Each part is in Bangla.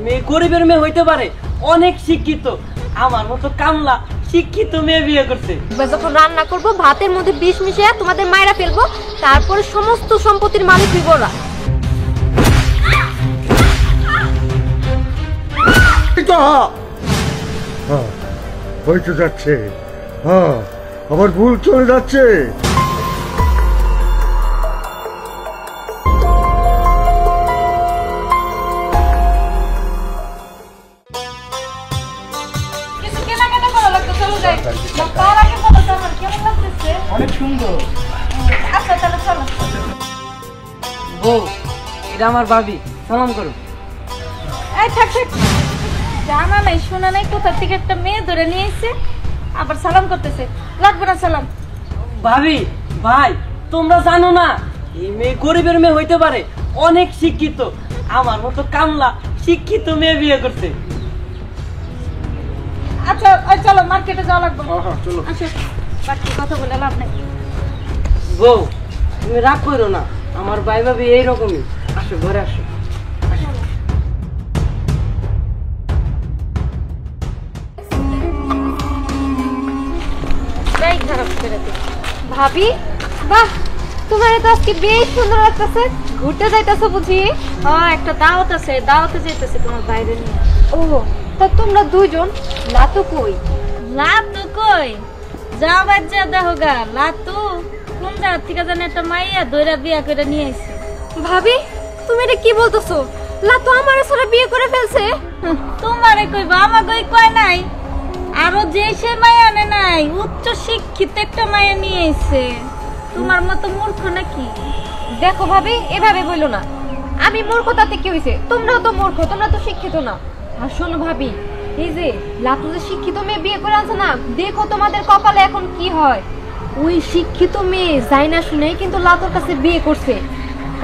মেয়ে গরিবের মেয়ে হইতে পারে, অনেক শিক্ষিত, আমার মতো কামলা শিক্ষিত মেয়ে বিয়ে করছে। যখন রান্না করব ভাতের মধ্যে বিষ মিশিয়ে তোমাদের মায়েরা ফেলবো, তারপরে সমস্ত সম্পত্তির মালিক হইব ওরা। হইতে যাচ্ছে, আমার ভুল চলে যাচ্ছে। অনেক সুন্দর। আচ্ছা চলো চলো। বউ, এটা আমার ভাবি, সালাম করো। এই থাক থাক, জানা নাই শোনা নাই কোথা থেকে একটা মেয়ে ধরে নিয়ে এসেছে, আবার সালাম করতেছে। লাগবে না সালাম। ভাবি, ভাই, তোমরা জানো না এই মেয়ে গরিবের মেয়ে হইতে পারে, অনেক শিক্ষিত, আমার মতো কামলা শিক্ষিত মেয়ে বিয়ে করছে। আচ্ছা চলো, মার্কেটে যাওয়া লাগবে। চলো। আচ্ছা, বাকি কথা বলে লাভ নাই। বউ, তুমি রাগ করো না, আমার ভাই ভাবি এইরকমই। আসো, ঘরে আসো। ভাবি, বাহ, তোমার তো আজকে বেশ সুন্দর লাগতেছে। ঘুরতে যাইতেছো বুঝি? হ্যাঁ, একটা দাওয়াত আছে, দাওয়াতে যাইতেছে তোমার বাইরে নিয়ে। ও, তা তোমরা দুইজন, লাতু কই? লাতু কই? যাও বাচ্চা দেখো গা, লাতু কোন জায়গা থেকে জানি একটা মাইয়া দইরা বিয়া করে নিয়ে আইছে। ভাবি, তুমি এটা কি বলতেছো? লাতু আমার সাথে বিয়ে করে ফেলছে? তোমারে কইবা, আমাকে কই নাই। আরো যে সে মায়া আনে নাই, উচ্চ শিক্ষিত একটা মায়া নিয়ে আইছে। তোমার মতো মূর্খ নাকি? দেখো ভাবি, এভাবে বললো না। আমি মূর্খতাতে কি হয়েছে? তোমরাও তো মূর্খ, তোমরা তো শিক্ষিত না। আর শোনো ভাবি, এই যে লাতু যে শিক্ষিত মেয়ে বিয়ে করে আনছে না, দেখো তোমাদের কপালে এখন কি হয়। ওই শিক্ষিত মেয়ে যাই না শুনেই কিন্তু লাতুর কাছে বিয়ে করছে,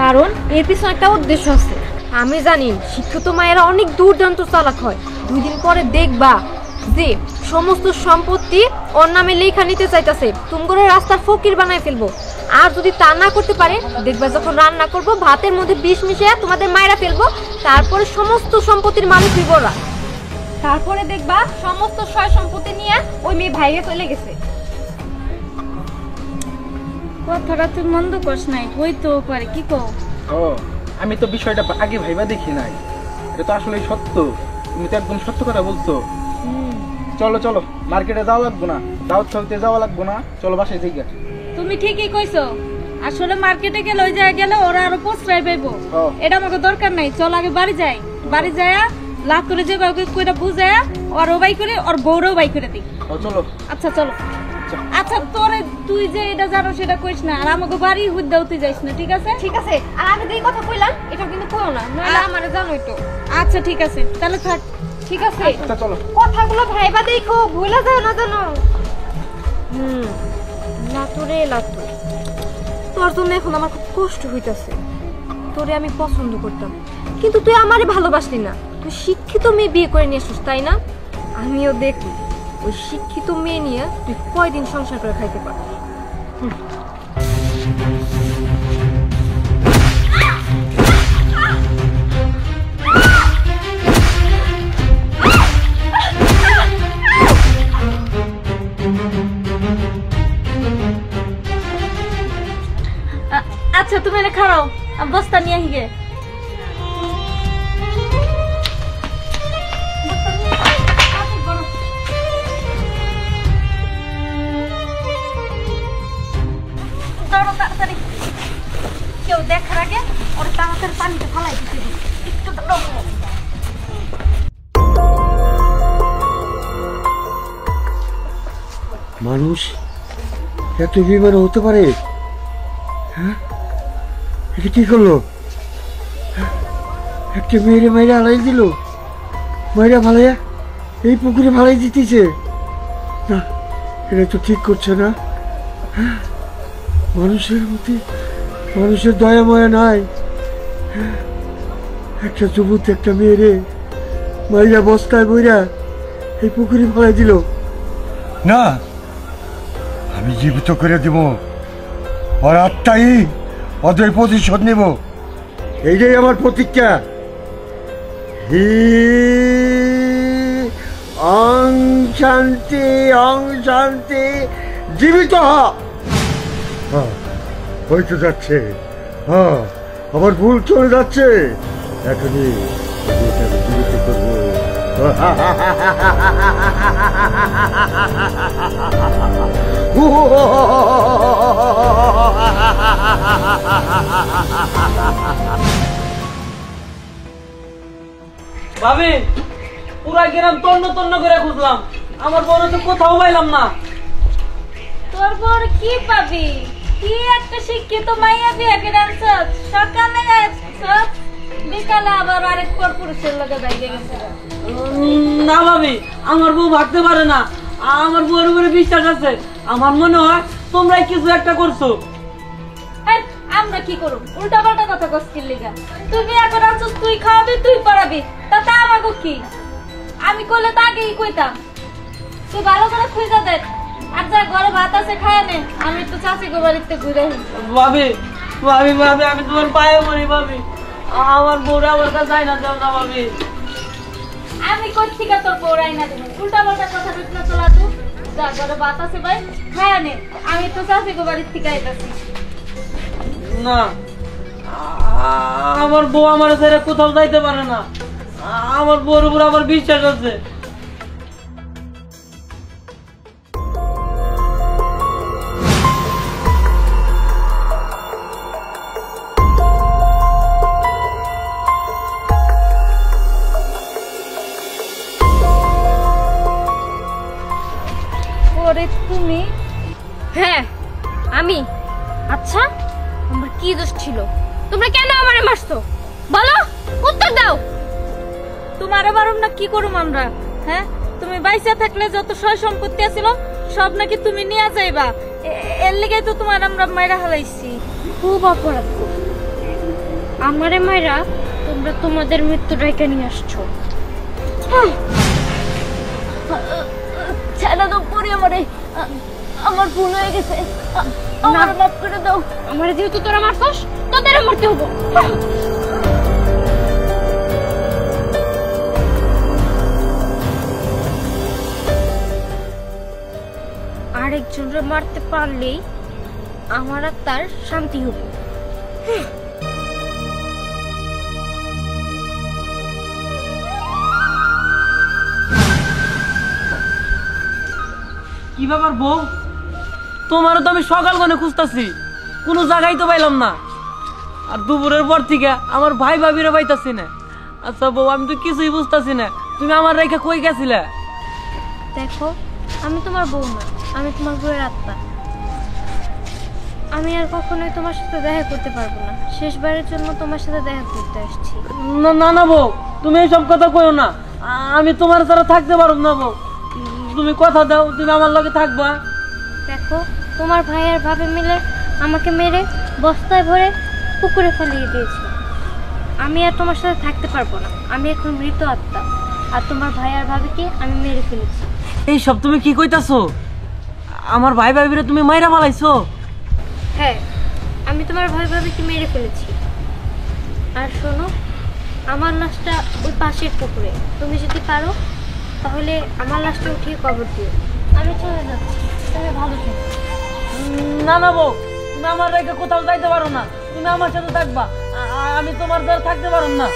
কারণ এর পিছনে একটা উদ্দেশ্য আছে। আমি জানি শিক্ষিত মায়েরা অনেক দুর্দান্ত চালাক হয়। 2 দিন পরে দেখবা যে সমস্ত সম্পত্তি ওর নামে লেখা নিতে চাইতেছে, তুমি করে রাস্তার ফকির বানায় ফেলবো। আর যদি তা না করতে পারে, দেখবা যখন রান্না করবো ভাতের মধ্যে বিষ মিশিয়ে তোমাদের মায়েরা ফেলবো, তারপরে সমস্ত সম্পত্তির মালিক হইব ওরা। তারপরে দেখবা সমস্ত সয় সম্পত্তি নিয়ে ওই মেয়ে ভাইরে চলে গেছে। কথাটা তুই মন্দ করছ নাই, হইতেও পারে। কি কও? ও, আমি তো বিষয়টা আগে ভাইবা দেখি নাই, এটা তো আসলে সত্য। তুমি তো একদম সত্য কথা বলছো। চলো চলো, মার্কেটে যাওয়া লাগবো না, দাওয়াত খাইতে যাওয়া লাগবো না, চলো বাসায় যাই। তুমি ঠিকই কইছো, আসলে মার্কেটে গেলে ওই জায়গায় গেলে ওরা আরো পোস্টার পাইবো। এটা আমাকে দরকার নাই। চল আগে বাড়ি যাই, বাড়ি যায়া লাভ করে যে কইটা বুঝায়া ওরও বাই করে, ওর বউরও বাই করে দিই। চলো। আচ্ছা চলো। আচ্ছা তোরে, তুই যে এটা জানো সেটা কইস না, আর আমাকে বাড়ি হুদ্দাও তুই যাইস না, ঠিক আছে? ঠিক আছে। আর আমি যেই কথা কইলাম এটা কিন্তু কইও না, নইলে আমারে জানোই তো। আচ্ছা ঠিক আছে, তাহলে থাক। ঠিক আছে, চলো। কথাগুলো ভাইবা দেখো, ভুলে যাও না জানো। লাতু রে লাতু, তোর জন্য এখন আমার খুব কষ্ট হইতাছে। তোরে আমি পছন্দ করতাম, কিন্তু তুই আমারে ভালোবাসলি না। তুই শিক্ষিত মেয়ে বিয়ে করে নিয়ে আসিস, তাই না? আমিও দেখি ওই শিক্ষিত মেয়ে নিয়ে তুই কয়দিন সংসার করে খাইতে পারিস। আচ্ছা তুমি এনে খাড়াও, বস্তা নিয়ে আহিগে। তাড়াতাড়ি, কেউ দেখার আগে ওর তাড়াতাড়ি পানিতে ফালাই দিতে হবে। একটু মানুষ এত বিমান হতে পারে? হ্যাঁ, এটা কি করলো? একটা মেয়েরে মাইরা হালাই দিল, মাইরা ফালাইয়া এই পুকুরে ফালাই দিতেছে। না, এটা তো ঠিক করছে না। হ্যাঁ, মানুষের মধ্যে মানুষের দয়া ময়া নাই। একটা যুবতী একটা মেয়েরে মাইরা বস্তায় বইরা এই পুকুরে ফালাই দিল। না, আমি জীবিত করে দিব, আর আত্মাই ওদের প্রতিশোধ নেব। এইটাই আমার প্রতিজ্ঞা। হি অং শান্তি অং শান্তি জীবিত হ। হয়তো যাচ্ছে, হ্যাঁ আমার ভুল চলে যাচ্ছে, এখনই এটাকে জীবিত করবো। ভাবি পুরা গ্রাম তন্ন তন্ন করে খুঁজলাম, আমার বড় তো কোথাও পাইলাম না। তোর বড় কি পাবি? কি একটা শিক্ষিত মাইয়া বিয়ে করে আনছস, সকালে আসছস, বিকালে আবার আরেক পর পুরুষের লগে বাইরে গেছে। না ভাবি, আমার বউ ভাবতে পারে না, আমার বউর উপরে বিশ্বাস আছে। আমার মনে হয় তোমরাই কিছু একটা করছো। এই, আমরা কি করব? উল্টা পাল্টা কথা কইছিস লিগা। তুই বিয়ে করে আনছস, তুই খাওয়াবি, তুই পড়াবি, তাতে আমাকে কি? আমি কইলে তো আগেই কইতাম। তুই ভালো করে খুঁজে দেখ, আর যা ঘরে ভাত আছে খায় নে, আমি একটু চাচি গো বাড়িতে ঘুরে আসি। ভাবি ভাবি ভাবি আমি তোমার পায়ে পড়ি ভাবি, আমার বউরা আমার কাছে যায় না, যাও না ভাবি। আমি করছি কা তোর পড়াই না দেব, উল্টা পাল্টা কথা বলিস না। চলা তুই যা ঘরে ভাত আছে ভাই খায় নে, আমি তো চাচি গো বাড়ির থেকে আইতাছি। না, আমার বউ আমার ছেড়ে কোথাও যাইতে পারে না, আমার বউর উপর আমার বিশ্বাস আছে। ওরে তুমি? হ্যাঁ আমি। আচ্ছা আমার কি দোষ ছিল? তোমরা কেন আমারে মারছো বলো, উত্তর দাও। তোমারে মারুম না কি করুম আমরা? হ্যাঁ, তুমি বাইসা থাকলে যত সয় সম্পত্তি আছিল সব নাকি তুমি নিয়ে যাইবা, এর লেগে তো তোমার আমরা মাইরা হালাইছি। খুব অপরাধ আমারে মাইরা তোমরা তোমাদের মৃত্যু রেখে নিয়ে আসছো। ছেড়ে দাও পরে আমারে, আমার ভুল হয়ে গেছে, আমার মাফ করে দাও। আমারে যেহেতু তোরা মারছস তোদেরও মরতে হবো। আরেকজনরে মারতে পারলেই আমার আর তার শান্তি হবে। কি ব্যাপার বউ, তোমারও তো আমি সকাল গনে খুঁজতেছি, কোনো জায়গায় তো পাইলাম না, আর দুপুরের পর থেকে আমার ভাই ভাবিরা পাইতাছি না। আচ্ছা বউ, আমি তো কিছুই বুঝতেছি না, তুমি আমার রেখে কই গেছিলে? দেখো আমি তোমার বউ না, আমি তোমার বউয়ের আত্মা। আমি আর কখনোই তোমার সাথে দেখা করতে পারবো না, শেষবারের জন্য তোমার সাথে দেখা করতে আসছি। না না না বউ, তুমি এইসব কথা কইও না, আমি তোমার ছাড়া থাকতে পারব না বউ। তুমি কথা দাও তুমি আমার লগে থাকবা। দেখো তোমার ভাই আর ভাবি মিলে আমাকে মেরে বস্তায় ভরে পুকুরে ফেলিয়ে দিয়েছে। আমি আর তোমার সাথে থাকতে পারবো না, আমি এখন মৃত আত্মা, আর তোমার ভাই আর ভাবিকে আমি মেরে ফেলেছি। এইসব তুমি কি কইতাছো? আমার ভাই ভাবিরা তুমি মাইরা ফালাইছো? হ্যাঁ, আমি তোমার ভাই ভাবিকে মেরে ফেলেছি। আর শোনো, আমার লাশটা ওই পাশের পুকুরে, তুমি যদি পারো তাহলে আমার লাশটা উঠিয়ে কবর দিও। আমি চলে যাচ্ছি, তুমি ভালো থেকো। না না বউ, তুমি আমার রেখে কোথাও যাইতে পারো না, তুমি আমার সাথে থাকবা, আমি তোমার দ্বারা থাকতে পারো না।